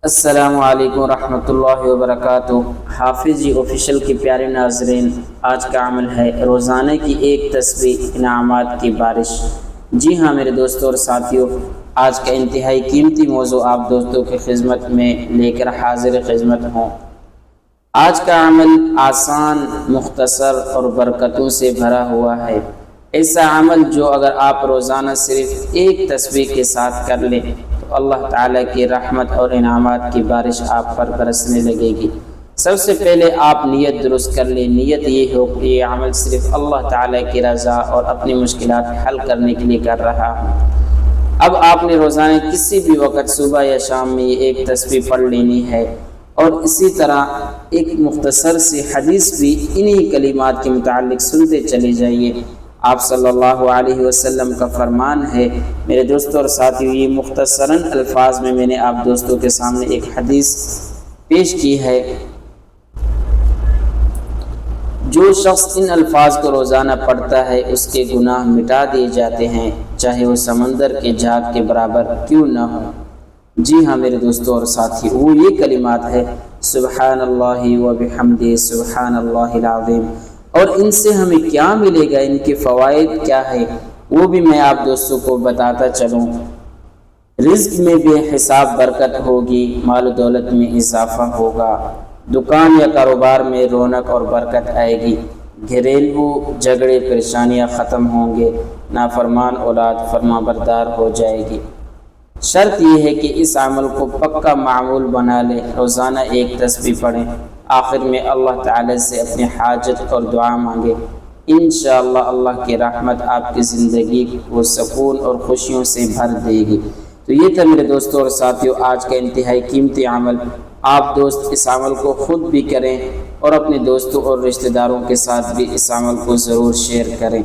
السلام علیکم ورحمۃ اللہ وبرکاتہ۔ حافظ جی آفیشیل کے پیارے ناظرین، آج کا عمل ہے روزانہ کی ایک تسبیح، انعامات کی بارش۔ جی ہاں میرے دوستوں اور ساتھیوں، آج کا انتہائی قیمتی موضوع آپ دوستوں کی خدمت میں لے کر حاضر خدمت ہوں۔ آج کا عمل آسان، مختصر اور برکتوں سے بھرا ہوا ہے۔ ایسا عمل جو اگر آپ روزانہ صرف ایک تسبیح کے ساتھ کر لیں تو اللہ تعالیٰ کی رحمت اور انعامات کی بارش آپ پر برسنے لگے گی۔ سب سے پہلے آپ نیت درست کر لیں۔ نیت یہ ہو کہ یہ عمل صرف اللہ تعالیٰ کی رضا اور اپنی مشکلات حل کرنے کے لیے کر رہا ہوں۔ اب آپ نے روزانہ کسی بھی وقت صبح یا شام میں یہ ایک تسبیح پڑھ لینی ہے، اور اسی طرح ایک مختصر سی حدیث بھی انہی کلمات کے متعلق سنتے چلے جائیے۔ آپ صلی اللہ علیہ وسلم کا فرمان ہے میرے دوستوں اور ساتھیوں، یہ مختصراً الفاظ میں نے آپ دوستوں کے سامنے ایک حدیث پیش کی ہے۔ جو شخص ان الفاظ کو روزانہ پڑھتا ہے اس کے گناہ مٹا دیے جاتے ہیں، چاہے وہ سمندر کے جھاگ کے برابر کیوں نہ ہو۔ جی ہاں میرے دوستوں اور ساتھیوں، وہ یہ کلمات ہے سبحان اللہ و بحمدہ، سبحان اللہ العظیم۔ اور ان سے ہمیں کیا ملے گا، ان کے فوائد کیا ہے، وہ بھی میں آپ دوستوں کو بتاتا چلوں۔ رزق میں بے حساب برکت ہوگی، مال و دولت میں اضافہ ہوگا، دکان یا کاروبار میں رونق اور برکت آئے گی، گھریلو جھگڑے پریشانیاں ختم ہوں گے، نافرمان اولاد فرما بردار ہو جائے گی۔ شرط یہ ہے کہ اس عمل کو پکا معمول بنا لیں، روزانہ ایک تسبیح پڑھیں، آخر میں اللہ تعالی سے اپنی حاجت اور دعا مانگے۔ انشاءاللہ اللہ کی رحمت آپ کی زندگی کو سکون اور خوشیوں سے بھر دے گی۔ تو یہ تھا میرے دوستوں اور ساتھیوں آج کا انتہائی قیمتی عمل۔ آپ دوست اس عمل کو خود بھی کریں اور اپنے دوستوں اور رشتہ داروں کے ساتھ بھی اس عمل کو ضرور شیئر کریں۔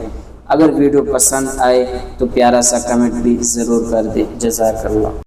اگر ویڈیو پسند آئے تو پیارا سا کمنٹ بھی ضرور کر دیں۔ جزاک اللہ۔